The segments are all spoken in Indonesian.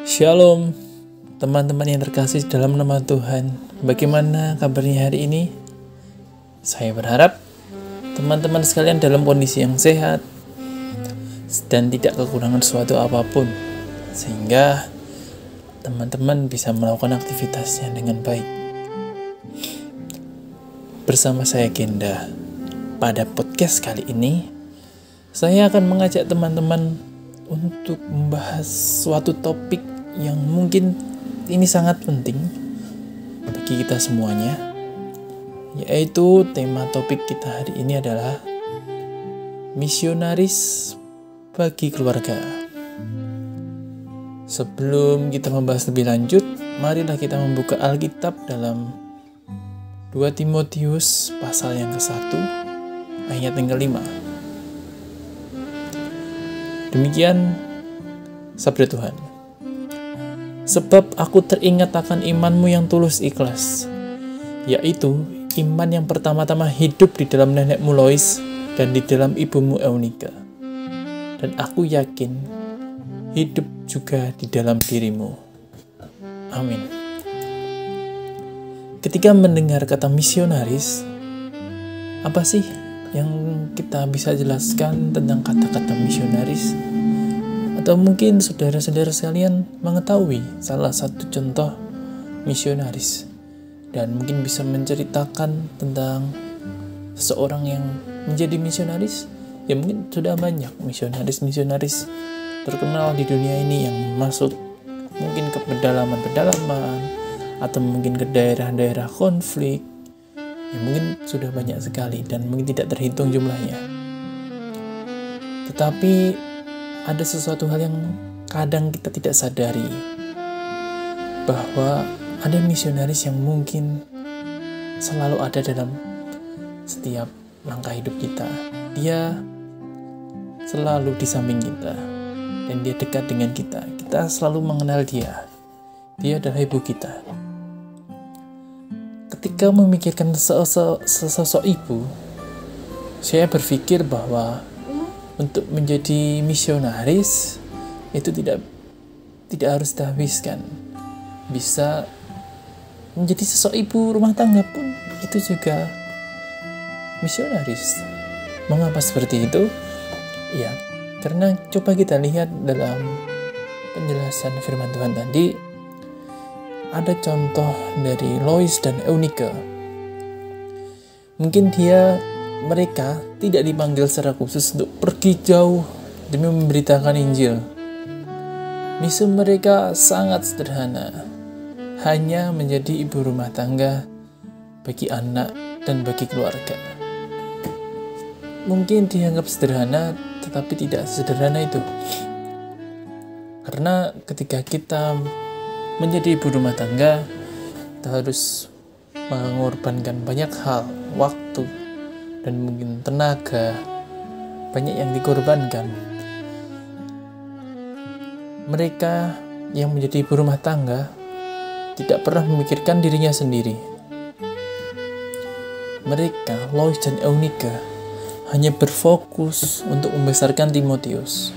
Shalom, teman-teman yang terkasih dalam nama Tuhan. Bagaimana kabarnya hari ini? Saya berharap teman-teman sekalian dalam kondisi yang sehat dan tidak kekurangan suatu apapun, sehingga teman-teman bisa melakukan aktivitasnya dengan baik. Bersama saya Genda, pada podcast kali ini saya akan mengajak teman-teman untuk membahas suatu topik yang mungkin ini sangat penting bagi kita semuanya, yaitu tema topik kita hari ini adalah misionaris bagi keluarga. Sebelum kita membahas lebih lanjut, marilah kita membuka Alkitab dalam 2 Timotius pasal yang ke-1 ayat yang ke-5. Demikian sabda Tuhan. Sebab aku teringat akan imanmu yang tulus ikhlas, yaitu iman yang pertama-tama hidup di dalam nenekmu Lois dan di dalam ibumu Eunika. Dan aku yakin hidup juga di dalam dirimu. Amin. Ketika mendengar kata misionaris, apa sih yang kita bisa jelaskan tentang kata-kata misionaris? Atau mungkin saudara-saudara sekalian mengetahui salah satu contoh misionaris dan mungkin bisa menceritakan tentang seseorang yang menjadi misionaris? Ya mungkin sudah banyak misionaris terkenal di dunia ini yang masuk mungkin ke pedalaman-pedalaman atau mungkin ke daerah-daerah konflik. Ya, mungkin sudah banyak sekali dan mungkin tidak terhitung jumlahnya. Tetapi ada sesuatu hal yang kadang kita tidak sadari, bahwa ada misionaris yang mungkin selalu ada dalam setiap langkah hidup kita. Dia selalu di samping kita dan dia dekat dengan kita. Kita selalu mengenal dia. Dia adalah ibu kita. Ketika memikirkan sosok ibu, saya berpikir bahwa untuk menjadi misionaris itu tidak harus dihabiskan. Bisa menjadi sosok ibu rumah tangga pun itu juga misionaris. Mengapa seperti itu? Ya, karena coba kita lihat dalam penjelasan firman Tuhan tadi, ada contoh dari Lois dan Eunika. Mungkin mereka tidak dipanggil secara khusus untuk pergi jauh demi memberitakan Injil. Misi mereka sangat sederhana, hanya menjadi ibu rumah tangga bagi anak dan bagi keluarga. Mungkin dianggap sederhana, tetapi tidak sederhana itu. Karena ketika kita menjadi ibu rumah tangga, kita harus mengorbankan banyak hal, waktu, dan mungkin tenaga, banyak yang dikorbankan. Mereka yang menjadi ibu rumah tangga tidak pernah memikirkan dirinya sendiri. Mereka, Lois dan Eunika, hanya berfokus untuk membesarkan Timotius.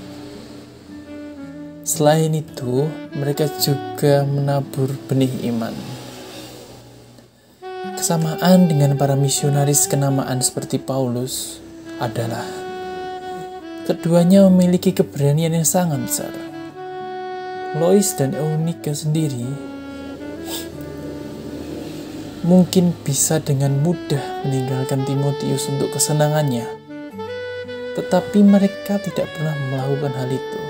Selain itu, mereka juga menabur benih iman. Kesamaan dengan para misionaris kenamaan seperti Paulus adalah keduanya memiliki keberanian yang sangat besar. Lois dan Eunika sendiri mungkin bisa dengan mudah meninggalkan Timotius untuk kesenangannya, tetapi mereka tidak pernah melakukan hal itu.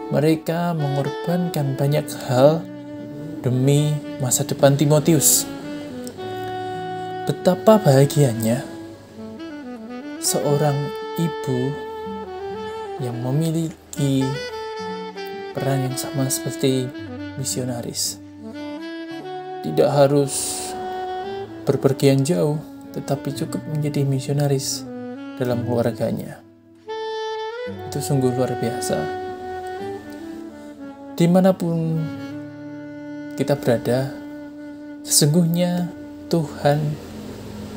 Mereka mengorbankan banyak hal demi masa depan Timotius. Betapa bahagianya seorang ibu yang memiliki peran yang sama seperti misionaris. Tidak harus berpergian jauh, tetapi cukup menjadi misionaris dalam keluarganya. Itu sungguh luar biasa. Dimanapun kita berada, sesungguhnya Tuhan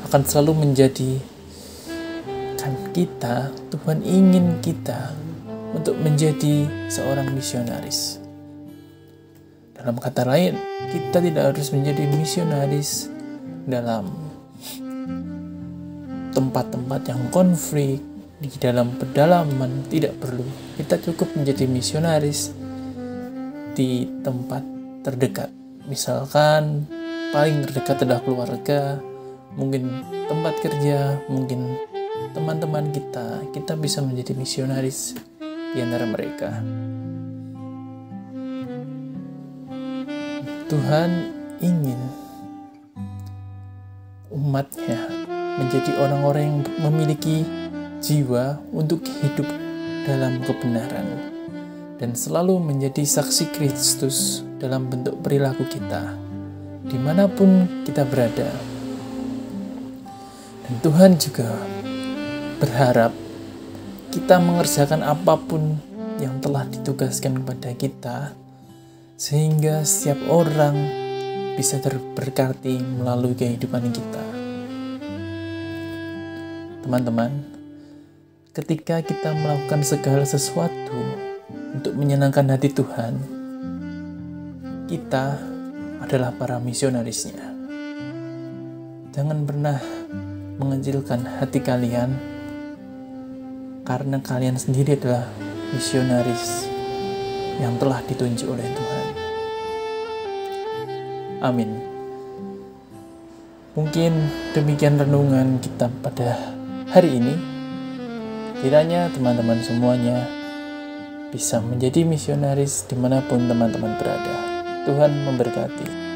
akan selalu menjadikan kita, Tuhan ingin kita untuk menjadi seorang misionaris. Dalam kata lain, kita tidak harus menjadi misionaris dalam tempat-tempat yang konflik, di dalam pedalaman, tidak perlu. Kita cukup menjadi misionaris di tempat terdekat. Misalkan paling terdekat adalah keluarga, mungkin tempat kerja, mungkin teman-teman kita bisa menjadi misionaris di antara mereka. Tuhan ingin umatnya menjadi orang-orang yang memiliki jiwa untuk hidup dalam kebenaran dan selalu menjadi saksi Kristus dalam bentuk perilaku kita dimanapun kita berada. Dan Tuhan juga berharap kita mengerjakan apapun yang telah ditugaskan kepada kita, sehingga setiap orang bisa terberkati melalui kehidupan kita. Teman-teman, ketika kita melakukan segala sesuatu untuk menyenangkan hati Tuhan, kita adalah para misionarisnya. Jangan pernah mengecilkan hati kalian, karena kalian sendiri adalah misionaris yang telah ditunjuk oleh Tuhan. Amin. Mungkin demikian renungan kita pada hari ini. Kiranya teman-teman semuanya bisa menjadi misionaris dimanapun teman-teman berada. Tuhan memberkati.